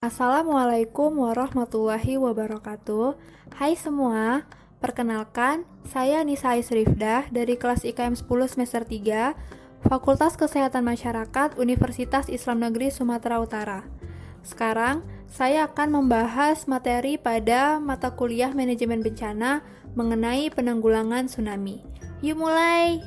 Assalamualaikum warahmatullahi wabarakatuh. Hai semua, perkenalkan, saya Nisa Isrifdah dari kelas IKM 10 semester 3, Fakultas Kesehatan Masyarakat Universitas Islam Negeri Sumatera Utara. Sekarang, saya akan membahas materi pada mata kuliah Manajemen Bencana mengenai penanggulangan tsunami. Yuk mulai!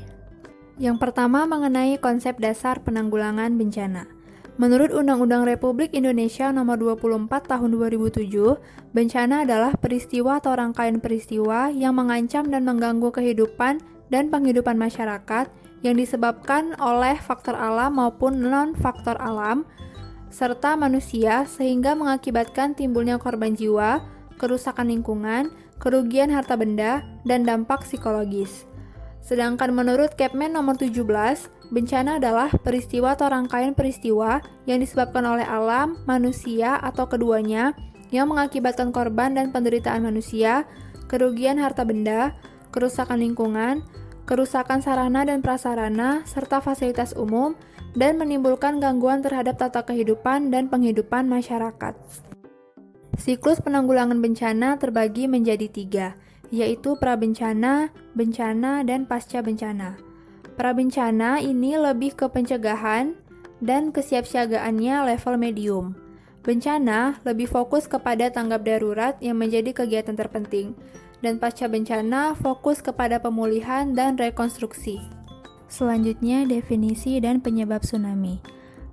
Yang pertama mengenai konsep dasar penanggulangan bencana. Menurut Undang-Undang Republik Indonesia Nomor 24 Tahun 2007, bencana adalah peristiwa atau rangkaian peristiwa yang mengancam dan mengganggu kehidupan dan penghidupan masyarakat yang disebabkan oleh faktor alam maupun non-faktor alam, serta manusia sehingga mengakibatkan timbulnya korban jiwa, kerusakan lingkungan, kerugian harta benda, dan dampak psikologis. Sedangkan menurut Kepmen nomor 17, bencana adalah peristiwa atau rangkaian peristiwa yang disebabkan oleh alam, manusia, atau keduanya yang mengakibatkan korban dan penderitaan manusia, kerugian harta benda, kerusakan lingkungan, kerusakan sarana dan prasarana, serta fasilitas umum, dan menimbulkan gangguan terhadap tata kehidupan dan penghidupan masyarakat. Siklus penanggulangan bencana terbagi menjadi 3, yaitu prabencana, bencana, dan pasca bencana. Prabencana ini lebih ke pencegahan dan kesiapsiagaannya level medium. Bencana lebih fokus kepada tanggap darurat yang menjadi kegiatan terpenting, dan pasca bencana fokus kepada pemulihan dan rekonstruksi. Selanjutnya, definisi dan penyebab tsunami.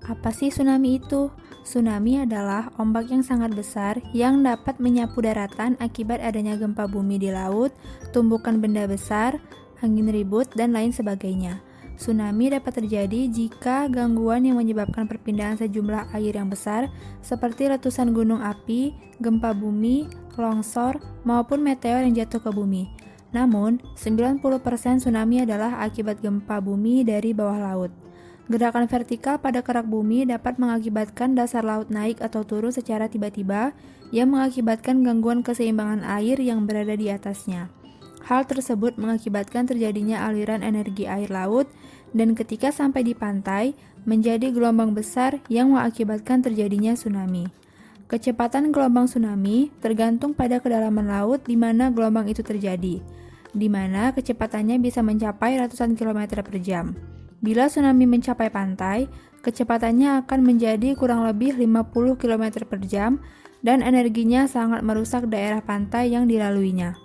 Apa sih tsunami itu? Tsunami adalah ombak yang sangat besar yang dapat menyapu daratan akibat adanya gempa bumi di laut, tumbukan benda besar, angin ribut, dan lain sebagainya. Tsunami dapat terjadi jika gangguan yang menyebabkan perpindahan sejumlah air yang besar seperti letusan gunung api, gempa bumi, longsor, maupun meteor yang jatuh ke bumi. Namun, 90% tsunami adalah akibat gempa bumi dari bawah laut. Gerakan vertikal pada kerak bumi dapat mengakibatkan dasar laut naik atau turun secara tiba-tiba yang mengakibatkan gangguan keseimbangan air yang berada di atasnya. Hal tersebut mengakibatkan terjadinya aliran energi air laut dan ketika sampai di pantai menjadi gelombang besar yang mengakibatkan terjadinya tsunami. Kecepatan gelombang tsunami tergantung pada kedalaman laut di mana gelombang itu terjadi, di mana kecepatannya bisa mencapai ratusan kilometer per jam. Bila tsunami mencapai pantai, kecepatannya akan menjadi kurang lebih 50 km per jam dan energinya sangat merusak daerah pantai yang dilaluinya.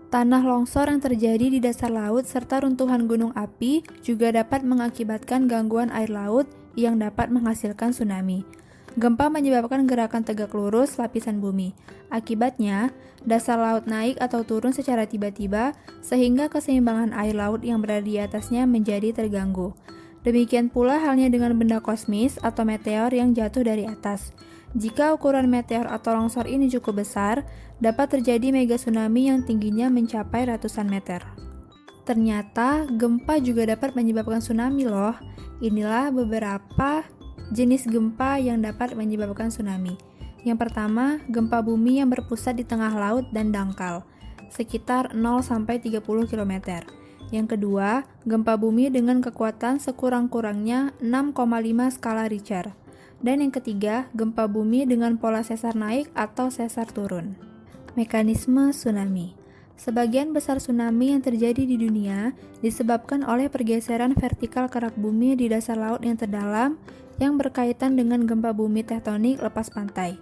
Tanah longsor yang terjadi di dasar laut serta runtuhan gunung api juga dapat mengakibatkan gangguan air laut yang dapat menghasilkan tsunami. Gempa menyebabkan gerakan tegak lurus lapisan bumi. Akibatnya, dasar laut naik atau turun secara tiba-tiba sehingga keseimbangan air laut yang berada di atasnya menjadi terganggu. Demikian pula halnya dengan benda kosmis atau meteor yang jatuh dari atas. Jika ukuran meteor atau longsor ini cukup besar, dapat terjadi mega tsunami yang tingginya mencapai ratusan meter. Ternyata, gempa juga dapat menyebabkan tsunami loh. Inilah beberapa jenis gempa yang dapat menyebabkan tsunami. Yang pertama, gempa bumi yang berpusat di tengah laut dan dangkal, sekitar 0-30 km. Yang kedua, gempa bumi dengan kekuatan sekurang-kurangnya 6,5 skala Richter. Dan yang ketiga, gempa bumi dengan pola sesar naik atau sesar turun. Mekanisme tsunami. Sebagian besar tsunami yang terjadi di dunia disebabkan oleh pergeseran vertikal kerak bumi di dasar laut yang terdalam yang berkaitan dengan gempa bumi tektonik lepas pantai.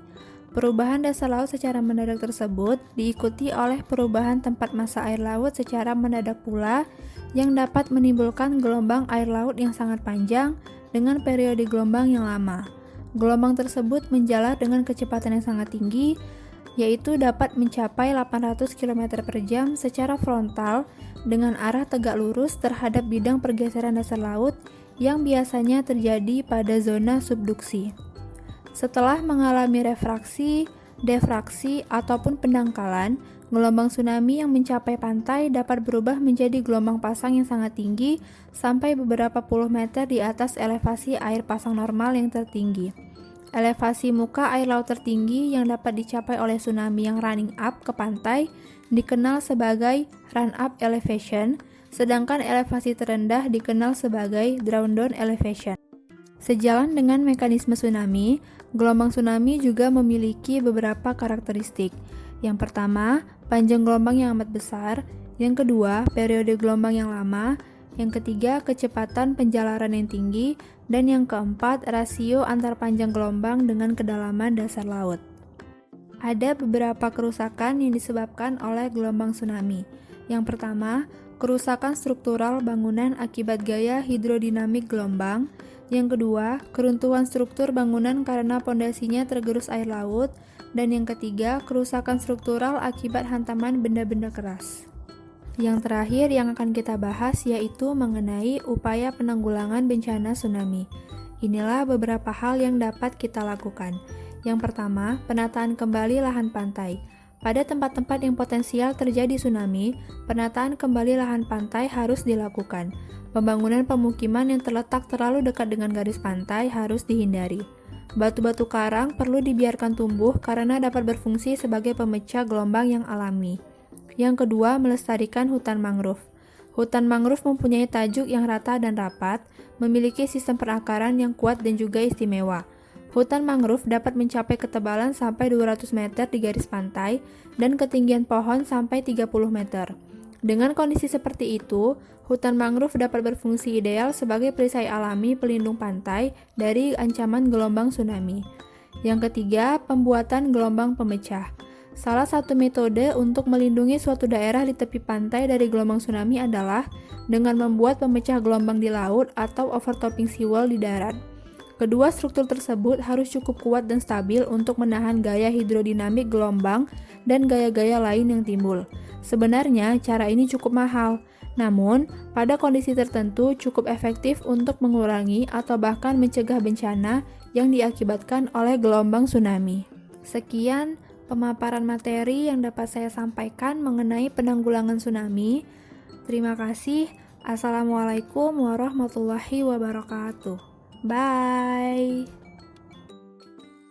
Perubahan dasar laut secara mendadak tersebut diikuti oleh perubahan tempat massa air laut secara mendadak pula yang dapat menimbulkan gelombang air laut yang sangat panjang dengan periode gelombang yang lama. Gelombang tersebut menjalar dengan kecepatan yang sangat tinggi, yaitu dapat mencapai 800 km per jam secara frontal dengan arah tegak lurus terhadap bidang pergeseran dasar laut yang biasanya terjadi pada zona subduksi. Setelah mengalami refraksi, defraksi, ataupun pendangkalan, gelombang tsunami yang mencapai pantai dapat berubah menjadi gelombang pasang yang sangat tinggi sampai beberapa puluh meter di atas elevasi air pasang normal yang tertinggi. Elevasi muka air laut tertinggi yang dapat dicapai oleh tsunami yang running up ke pantai dikenal sebagai run-up elevation, sedangkan elevasi terendah dikenal sebagai drawn down elevation. Sejalan dengan mekanisme tsunami, Gelombang tsunami juga memiliki beberapa karakteristik. Yang pertama, panjang gelombang yang amat besar. Yang kedua, periode gelombang yang lama. Yang ketiga, kecepatan penjalaran yang tinggi. Dan yang keempat, rasio antar panjang gelombang dengan kedalaman dasar laut. Ada beberapa kerusakan yang disebabkan oleh gelombang tsunami. Yang pertama, kerusakan struktural bangunan akibat gaya hidrodinamik gelombang. Yang kedua, keruntuhan struktur bangunan karena pondasinya tergerus air laut. Dan yang ketiga, kerusakan struktural akibat hantaman benda-benda keras. Yang terakhir yang akan kita bahas yaitu mengenai upaya penanggulangan bencana tsunami. Inilah beberapa hal yang dapat kita lakukan. Yang pertama, penataan kembali lahan pantai. Pada tempat-tempat yang potensial terjadi tsunami, penataan kembali lahan pantai harus dilakukan. Pembangunan pemukiman yang terletak terlalu dekat dengan garis pantai harus dihindari. Batu-batu karang perlu dibiarkan tumbuh karena dapat berfungsi sebagai pemecah gelombang yang alami. Yang kedua, melestarikan hutan mangrove. Hutan mangrove mempunyai tajuk yang rata dan rapat, memiliki sistem perakaran yang kuat dan juga istimewa. Hutan mangrove dapat mencapai ketebalan sampai 200 meter di garis pantai dan ketinggian pohon sampai 30 meter. Dengan kondisi seperti itu, hutan mangrove dapat berfungsi ideal sebagai perisai alami pelindung pantai dari ancaman gelombang tsunami. Yang ketiga, pembuatan gelombang pemecah. Salah satu metode untuk melindungi suatu daerah di tepi pantai dari gelombang tsunami adalah dengan membuat pemecah gelombang di laut atau overtopping seawall di darat. Kedua struktur tersebut harus cukup kuat dan stabil untuk menahan gaya hidrodinamik gelombang dan gaya-gaya lain yang timbul. Sebenarnya, cara ini cukup mahal, namun pada kondisi tertentu cukup efektif untuk mengurangi atau bahkan mencegah bencana yang diakibatkan oleh gelombang tsunami. Sekian pemaparan materi yang dapat saya sampaikan mengenai penanggulangan tsunami. Terima kasih. Assalamualaikum warahmatullahi wabarakatuh. Bye.